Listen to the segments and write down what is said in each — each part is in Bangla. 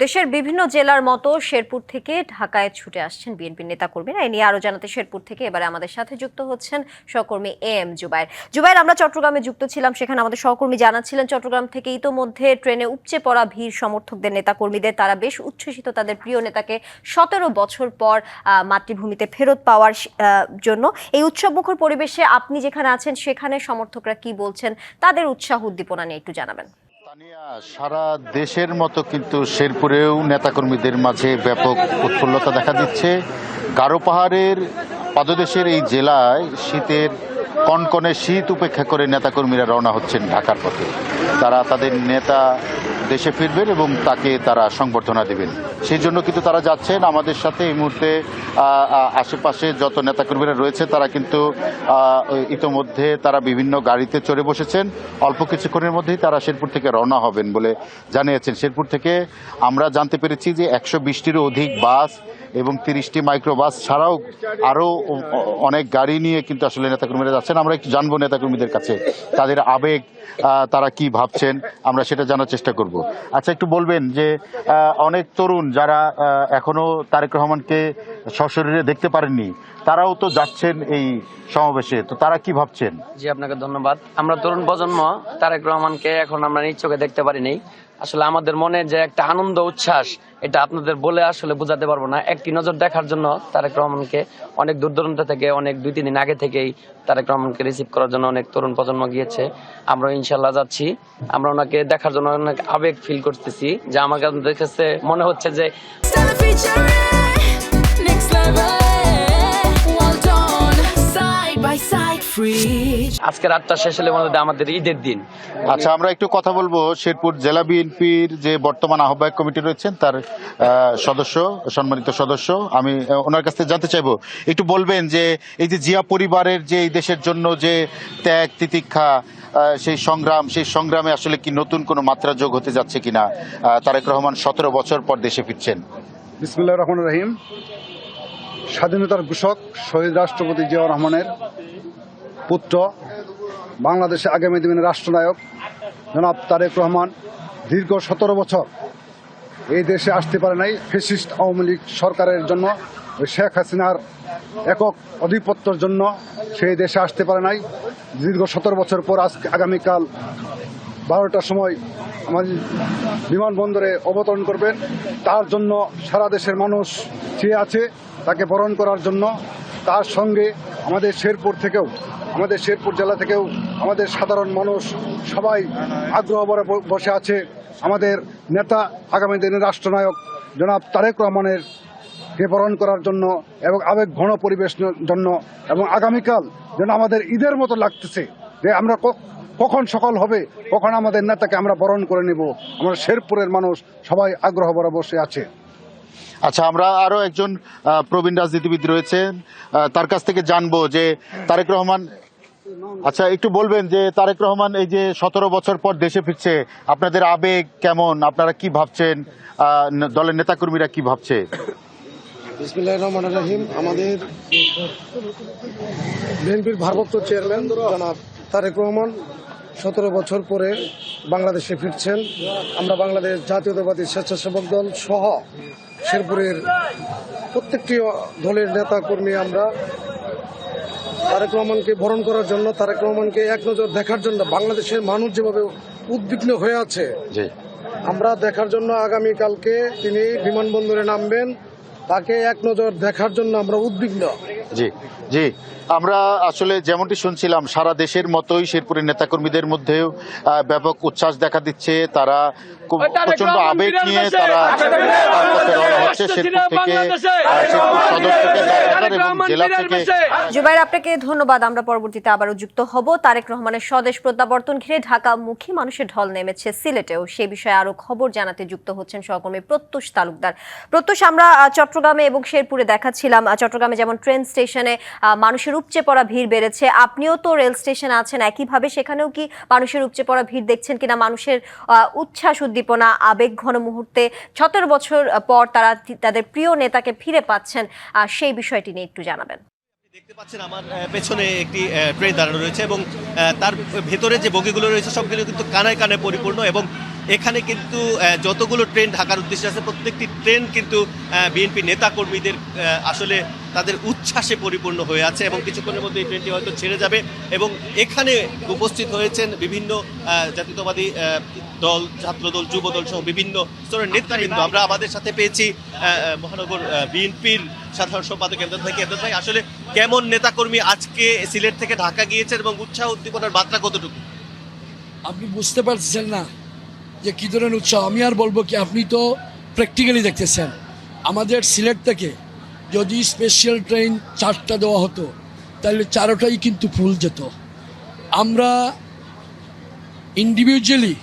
দেশের বিভিন্ন জেলার মতো শেরপুর থেকে ঢাকায় ছুটে আসছেন বিএনপির নেতাকর্মীরা। এ নিয়ে আরো জানাতে শেরপুর থেকে এবারে আমাদের সাথে যুক্ত হচ্ছেন সহকর্মী এম জুবাইর। জুবাইর, আমরা চট্টগ্রামে যুক্ত ছিলাম, সেখানে আমাদের সহকর্মী জানাচ্ছিলেন চট্টগ্রাম থেকে ইতোমধ্যে ট্রেনে উপচে পড়া ভিড় সমর্থকদের, নেতাকর্মীদের। তারা বেশ উচ্ছ্বসিত তাদের প্রিয় নেতাকে 17 বছর পর মাতৃভূমিতে ফেরত পাওয়ার জন্য। এই উৎসবমুখর পরিবেশে আপনি যেখানে আছেন সেখানে সমর্থকরা কি বলছেন, তাদের উৎসাহ উদ্দীপনা নিয়ে একটু জানাবেন। সারা দেশের মতো কিন্তু শেরপুরেও নেতাকর্মীদের মাঝে ব্যাপক উৎফুল্লতা দেখা দিচ্ছে। গারো পাহাড়ের পাদদেশের এই জেলায় শীতের কনকনে শীত উপেক্ষা করে নেতাকর্মীরা রওনা হচ্ছেন ঢাকার পথে। তারা তাদের নেতা দেশে ফিরবেন এবং তাকে তারা সংবর্ধনা দেবেন, সেই জন্য কিন্তু তারা যাচ্ছেন। আমাদের সাথে এই মুহূর্তে আশেপাশে যত নেতাকর্মীরা রয়েছে তারা কিন্তু ইতোমধ্যে তারা বিভিন্ন গাড়িতে চড়ে বসেছেন। অল্প কিছুক্ষণের মধ্যেই তারা শেরপুর থেকে রওনা হবেন বলে জানিয়েছেন। শেরপুর থেকে আমরা জানতে পেরেছি যে 120টিরও অধিক বাস এবং 30টি মাইক্রোবাস ছাড়াও আরও অনেক গাড়ি নিয়ে কিন্তু আসলে নেতাকর্মীরা যাচ্ছেন। আমরা একটু জানবো নেতাকর্মীদের কাছে তাদের আবেগ, তারা কি ভাবছেন, আমরা সেটা জানার চেষ্টা করব। আচ্ছা, একটু বলবেন যে অনেক তরুণ যারা এখনো তারেক রহমানকে সশরীরে দেখতে পারেননি, তারাও তো যাচ্ছেন এই সমাবেশে, তো তারা কি ভাবছেন? জি, আপনাকে ধন্যবাদ। আমরা তরুণ প্রজন্ম তারেক রহমানকে এখন আমরা নিজ চোখে দেখতে পারিনি। আসলে আমাদের মনে যে একটা আনন্দ উচ্ছ্বাস, এটা আপনাদের বলে আসলে বোঝাতে পারবো না। একটি নজর দেখার জন্য তারেক রহমানকে অনেক দূর দূরান্ত থেকে, অনেক 2-3 দিন আগে থেকেই তারেক রহমানকে রিসিভ করার জন্য অনেক তরুণ প্রজন্ম গিয়েছে। আমরা ইনশাল্লাহ যাচ্ছি। আমরা ওনাকে দেখার জন্য অনেক আবেগ ফিল করতেছি, যে আমাকে দেখেছে মনে হচ্ছে যে আজকে রাতটা শেষ হলে মনে হয় আমাদের ঈদের দিন। আচ্ছা, আমরা একটু কথা বলবো শেরপুর জেলা বিএনপির যে বর্তমান আহ্বায়ক কমিটি রয়েছেন তার সদস্য, সম্মানিত সদস্য। আমি ওনার কাছ থেকে জানতে চাইবো, একটু বলবেন যে এই যে জিয়া পরিবারের যে এই দেশের জন্য যে ত্যাগ তিতিক্ষা, সেই সংগ্রামে আসলে কি নতুন কোনো মাত্রা যোগ হতে যাচ্ছে কিনা? তারেক রহমান 17 বছর পর দেশে ফিরছেন। বিসমিল্লাহির রহমানির রহিম। স্বাধীনতার ঘোষক শহীদ রাষ্ট্রপতি জিয়াউর রহমানের পুত্র, বাংলাদেশে আগামী দিনের রাষ্ট্রনায়ক জনাব তারেক রহমান দীর্ঘ 17 বছর এই দেশে আসতে পারে নাই ফ্যাসিস্ট আওয়ামী লীগ সরকারের জন্য, শেখ হাসিনার একক আধিপত্যের জন্য সেই দেশে আসতে পারে নাই। দীর্ঘ 17 বছর পর আগামীকাল 12টার সময় আমাদের বিমানবন্দরে অবতরণ করবেন। তার জন্য সারা দেশের মানুষ চেয়ে আছে তাকে বরণ করার জন্য। তার সঙ্গে আমাদের শেরপুর জেলা থেকেও আমাদের সাধারণ মানুষ সবাই আগ্রহ ভরে বসে আছে আমাদের নেতা, আগামী দিনের রাষ্ট্রনায়ক জনাব তারেক রহমানের কে বরণ করার জন্য এবং আবেগ ঘন পরিবেশের জন্য। এবং আগামীকাল যেন আমাদের ঈদের মতো লাগতেছে, যে আমরা কখন সকাল হবে, কখন আমাদের নেতাকে আমরা বরণ করে নেব। আমরা শেরপুরের মানুষ সবাই আগ্রহ ভরে বসে আছে। আচ্ছা, আমরা আরো একজন প্রবীণ রাজনীতিবিদ রয়েছেন, তার কাছ থেকে জানবো যে তারেক রহমান, আচ্ছা একটু বলবেন যে তারেক রহমান এই যে 17 বছর পর দেশে ফিরছে, আপনাদের আবেগ কেমন, আপনারা কি ভাবছেন, দলের নেতাকর্মীরা কি ভাবছে? বিসমিল্লাহির রহমানির রহিম। আমাদের বিএনপির ভারপ্রাপ্ত চেয়ারম্যান জনাব তারেক রহমান 17 বছর পরে বাংলাদেশে ফিরছেন। আমরা বাংলাদেশ জাতীয়তাবাদী স্বেচ্ছাসেবক দল সহ শেরপুরের প্রত্যেকটি দলের নেতা কর্মী আমরা তারেক রহমানকে বরণ করার জন্য, তারেক রহমানকে এক নজর দেখার জন্য, বাংলাদেশের মানুষ যেভাবে উদ্বিগ্ন হয়ে আছে আমরা দেখার জন্য আগামীকালকে তিনি বিমানবন্দরে নামবেন, তাকে এক নজর দেখার জন্য আমরা উদ্বিগ্ন। জি জি, আমরা আসলে যেমনটি শুনছিলাম সারা দেশের মতোই শেরপুরের নেতাকর্মীদের মধ্যেও ব্যাপক উচ্ছ্বাস দেখা দিচ্ছে। তারা প্রচন্ড আবেগ নিয়ে তারা হচ্ছে শেরপুর থেকে, শেরপুর সদর থেকে, এবং জেলা থেকে। জুবাইর, আপনাকে ধন্যবাদ। আমরা পরবর্তীতে আবারও যুক্ত হব। তারেক রহমানের স্বদেশ প্রত্যাবর্তন ঘিরে ঢাকামুখী মানুষের ঢল নেমেছে সিলেটেও। সে বিষয়ে আরো খবর জানাতে যুক্ত হচ্ছেন সহকর্মী প্রত্যুষ তালুকদার। প্রত্যুষ, আমরা চট্টগ্রামে এবং শেরপুরে দেখাচ্ছিলাম, চট্টগ্রামে যেমন ট্রেন স্টেশনে মানুষের উপচে পড়া ভিড় বেড়েছে, আপনিও তো রেল স্টেশনে আছেন, একইভাবে সেখানেও কি মানুষের উপচে পড়া ভিড় দেখছেন কিনা? মানুষের উচ্ছ্বাস উদ্দীপনা, আবেগ ঘন মুহূর্তে 17 বছর পর তারা তাদের প্রিয় নেতাকে ফিরে পাচ্ছেন, সেই বিষয়টি নিয়ে একটু জানাবেন। দেখতে পাচ্ছেন আমার পেছনে একটি ট্রেন দাঁড়ানো রয়েছে এবং তার ভেতরে যে বগিগুলো রয়েছে সবগুলো কিন্তু কানায় কানায় পরিপূর্ণ এবং এখানে কিন্তু যতগুলো ট্রেন ঢাকার উদ্দেশ্যে আছে প্রত্যেকটি ট্রেন কিন্তু বিএনপি নেতাকর্মীদের আসলে তাদের উচ্ছ্বাসে পরিপূর্ণ হয়ে আছে এবং কিছুক্ষণের মধ্যে এই ট্রেনটি হয়তো ছেড়ে যাবে এবং এখানে উপস্থিত হয়েছেন বিভিন্ন জাতীয়তাবাদী দল, ছাত্রদল, যুবদল সহ বিভিন্ন স্তরের নেতৃবৃন্দ। আমরা আমাদের সাথে পেয়েছি মহানগর বিএনপির সাধারণ সম্পাদক এমদাদ ভাইকে। এমদাদ ভাই, আসলে কেমন নেতাকর্মী আজকে সিলেট থেকে ঢাকা গিয়েছেন এবং উৎসাহ উদ্দীপনার মাত্রা কতটুকু? আপনি বুঝতে পারছেন না যে কী ধরনের উৎসাহ। আমি আর বলবো কি, আপনি তো প্র্যাকটিক্যালি দেখতেছেন। আমাদের সিলেট থেকে যদি স্পেশাল ট্রেন 4টা দেওয়া হতো তাহলে 4টাই কিন্তু ফুল যেত। আমরা ইন্ডিভিজুয়ালি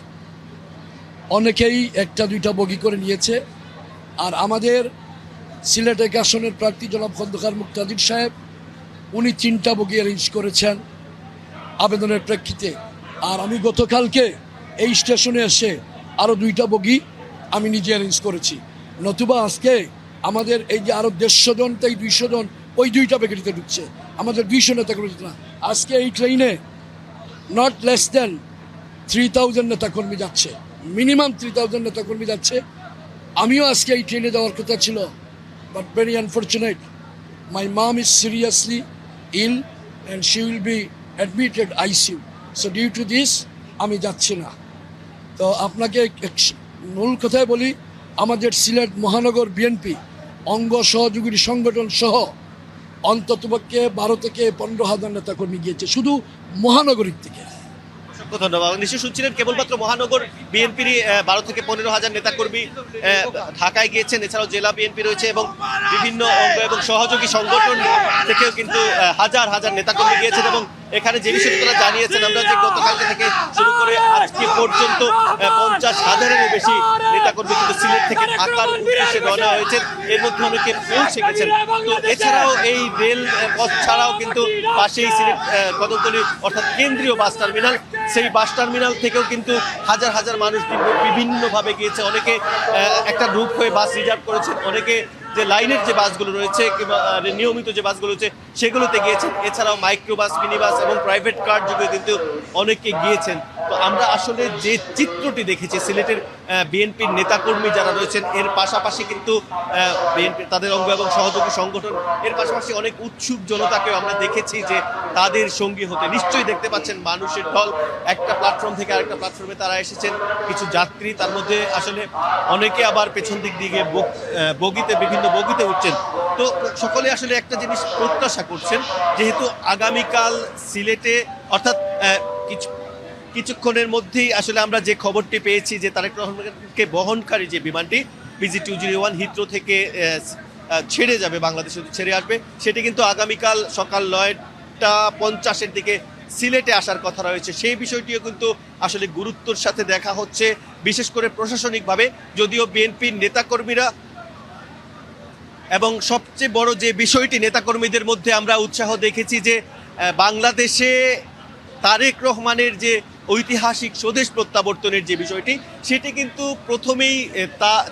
অনেকেই 1-2টা বগি করে নিয়েছে। আর আমাদের সিলেট এক আসনের প্রার্থী জনাব খন্দকার মুক্তাদির সাহেব, উনি 3টা বগি অ্যারেঞ্জ করেছেন আবেদনের প্রেক্ষিতে। আর আমি গতকালকে এই স্টেশনে এসে আরও 2টা বগি আমি নিজে অ্যারেঞ্জ করেছি। নতুবা আজকে আমাদের এই যে আরও 150 জন তাই 200 জন ওই 2টা বেকারিতে ঢুকছে, আমাদের 200 নেতাকর্মী না। আজকে এই ট্রেনে নট লেস দেন 3000 নেতাকর্মী যাচ্ছে, মিনিমাম 3000 নেতাকর্মী যাচ্ছে। আমিও আজকে এই ট্রেনে যাওয়ার কথা ছিল, but very unfortunate, my mom is seriously ill and she will be admitted ICU, so due to this আমি যাচ্ছি না। তো আপনাকে মূল কথায় বলি, আমাদের সিলেট মহানগর বিএনপি অঙ্গ সহযোগী সংগঠন সহ অন্ততপক্ষে 12 থেকে 15,000 নেতাকর্মী গিয়েছে শুধু মহানগরীর থেকে। অসংখ্য ধন্যবাদ। নিশ্চয় শুনছিলেন কেবলমাত্র মহানগর বিএনপির 12 থেকে 15,000 নেতাকর্মী ঢাকায় গিয়েছেন। এছাড়াও জেলা বিএনপি রয়েছে এবং বিভিন্ন অঙ্গ এবং সহযোগী সংগঠন থেকেও কিন্তু হাজার হাজার নেতাকর্মী গিয়েছেন। এবং এখানে যে বিষয়টি তারা জানিয়েছেন, আমরা যে গতকালকে থেকে শুরু করে আজকে পর্যন্ত 50,000-এরও বেশি নেতাকর্মী কিন্তু সিলেট থেকে ঢাকার উদ্দেশ্যে রওনা হয়েছেন। এর মধ্যে অনেকে পৌঁছে গেছেন। তো এছাড়াও এই রেল পথ ছাড়াও কিন্তু পাশেই সিলেট কদমতলী অর্থাৎ কেন্দ্রীয় বাস টার্মিনাল, সেই বাস টার্মিনাল থেকেও কিন্তু হাজার হাজার মানুষ বিভিন্নভাবে গিয়েছে। অনেকে একটা গ্রুপ হয়ে বাস রিজার্ভ করেছেন, অনেকে যে লাইনের যে বাসগুলো রয়েছে কিংবা নিয়মিত যে বাসগুলো রয়েছে সেগুলোতে গিয়েছেন। এছাড়াও মাইক্রো বাস, মিনি বাস এবং প্রাইভেট কার যুগে কিন্তু অনেকে গিয়েছেন। তো আমরা আসলে যে চিত্রটি দেখেছি সিলেটের বিএনপির নেতাকর্মী যারা রয়েছেন, এর পাশাপাশি কিন্তু বিএনপি তাদের অঙ্গ এবং সহযোগী সংগঠন, এর পাশাপাশি অনেক উৎসুক জনতাকেও আমরা দেখেছি যে তাদের সঙ্গী হতে। নিশ্চয়ই দেখতে পাচ্ছেন মানুষের ঢল, একটা প্ল্যাটফর্ম থেকে আরেকটা প্ল্যাটফর্মে তারা এসেছেন। কিছু যাত্রী, তার মধ্যে আসলে অনেকে আবার পেছন দিক দিয়ে বগিতে বিভিন্ন বগিতে উঠছেন। তো সকলে আসলে একটা জিনিস প্রত্যাশা করছেন, যেহেতু আগামীকাল সিলেটে অর্থাৎ কিছুক্ষণের মধ্যেই আসলে আমরা যে খবরটি পেয়েছি যে তারেক রহমানকে বহনকারী যে বিমানটি PG-201 হিথ্রো থেকে ছেড়ে যাবে, বাংলাদেশে ছেড়ে আসবে, সেটি কিন্তু আগামীকাল সকাল 9:50-এর দিকে সিলেটে আসার কথা রয়েছে। সেই বিষয়টিও কিন্তু আসলে গুরুত্বর সাথে দেখা হচ্ছে, বিশেষ করে প্রশাসনিকভাবে। যদিও বিএনপির নেতাকর্মীরা এবং সবচেয়ে বড় যে বিষয়টি নেতাকর্মীদের মধ্যে আমরা উৎসাহ দেখেছি যে বাংলাদেশে তারেক রহমানের যে ঐতিহাসিক স্বদেশ প্রত্যাবর্তনের যে বিষয়টি, সেটি কিন্তু প্রথমেই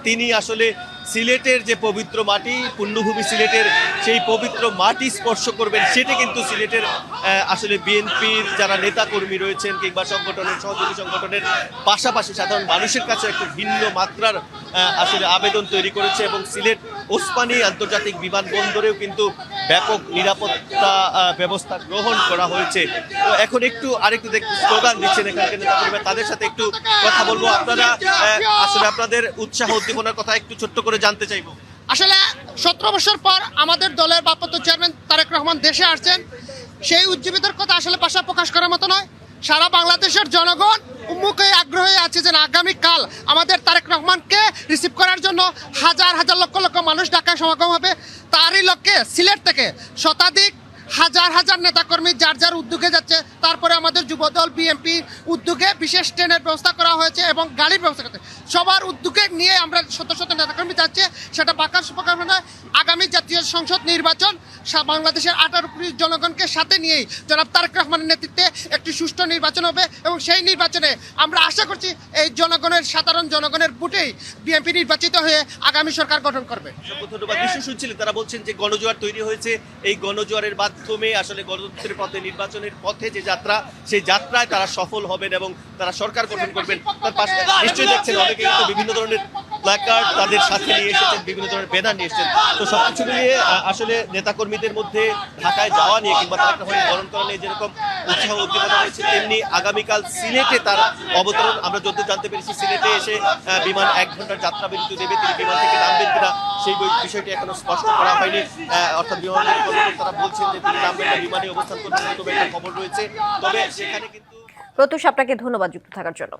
তিনি আসলে সিলেটের যে পবিত্র মাটি, পুণ্যভূমি সিলেটের সেই পবিত্র মাটি স্পর্শ করবেন, সেটি কিন্তু সিলেটের আসলে বিএনপির যারা নেতাকর্মী রয়েছেন কিংবা সংগঠনের সহযোগী সংগঠনের পাশাপাশি সাধারণ মানুষের কাছে একটু ভিন্ন মাত্রার আসলে আবেদন তৈরি করেছে। এবং সিলেট ওসমানী আন্তর্জাতিক বিমানবন্দরেও কিন্তু ব্যাপক নিরাপত্তা ব্যবস্থা গ্রহণ করা হয়েছে। তো এখন আরেকটু স্লোগান দিচ্ছেন এখানকার নেতাকর্মীরা, তাদের সাথে একটু কথা বলবো। আপনারা আসলে আপনাদের উৎসাহ উদ্দীপনার কথা একটু ছোট্ট করে জানতে চাইবো। আসলে 17 বছর পর আমাদের দলের ভারপ্রাপ্ত চেয়ারম্যান তারেক রহমান দেশে আসছেন, সেই উজ্জীবিতার কথা আসলে ভাষা প্রকাশ করার মতো নয়। সারা বাংলাদেশের জনগণ উন্মুখে আগ্রহী আছে যে আগামীকাল আমাদের তারেক রহমানকে রিসিভ করার জন্য হাজার হাজার লক্ষ লক্ষ মানুষ ঢাকায় সমাগম হবে। তারই লক্ষ্যে সিলেট থেকে শতাধিক হাজার হাজার নেতাকর্মী যার যার উদ্যোগে যাচ্ছে। তারপরে আমাদের যুবদল বিএনপি উদ্যোগে বিশেষ ট্রেনের ব্যবস্থা করা হয়েছে এবং গাড়ির ব্যবস্থা করতে, সবার উদ্যোগে নিয়ে আমরা শত শত নেতাকর্মী যাচ্ছে। সেটা বাঁকার নয়, আগামী আগামী জাতীয় সংসদ নির্বাচন বাংলাদেশের 18 কোটি জনগণকে সাথে নিয়েই জনাব তারেক রহমানের নেতৃত্বে একটি সুষ্ঠু নির্বাচন হবে এবং সেই নির্বাচনে আমরা আশা করছি এই সাধারণ জনগণের ভোটেই বিএনপি নির্বাচিত হয়ে আগামী সরকার গঠন করবে। ধন্যবাদ। নিশ্চয় শুনছিলেন, তারা বলছেন যে গণজোয়ার তৈরি হয়েছে, এই গণজোয়ারের মাধ্যমে আসলে গণতন্ত্রের পথে, নির্বাচনের পথে যে যাত্রা, সেই যাত্রায় তারা সফল হবেন এবং তারা সরকার গঠন করবেন। তার পাশে নিশ্চয়ই দেখছেন অনেকে কিন্তু বিভিন্ন ধরনের প্ল্যাকার্ড তাদের সাথে নিয়ে এসেছেন, বিভিন্ন ধরনের ব্যানার নিয়ে এসেছেন। তো সবকিছু মিলিয়ে আসলে নেতাকর্মীদের মধ্যে ঢাকায় যাওয়া নিয়ে কিংবা তারেক রহমানের বরণ করা নিয়ে যেরকম উৎসাহ উদ্দীপনা রয়েছে, তেমনি আগামীকাল সিলেটে তার অবতরণ। আমরা যত জানতে পেরেছি সিলেটে এসে বিমান 1 ঘন্টার যাত্রা বিরতি দেবে, তিনি বিমান থেকে নামবেন কিনা সেই বিষয়টি এখনো স্পষ্ট করা হয়নি। অর্থাৎ বিমানের কর্মকর্তারা বলছেন যে তিনি নামবেন না, বিমানে অবস্থান করবেন, এরকম একটা খবর রয়েছে। তবে সেখানে কিন্তু প্রত্যুষ আপনাকে ধন্যবাদ যুক্ত থাকার জন্য।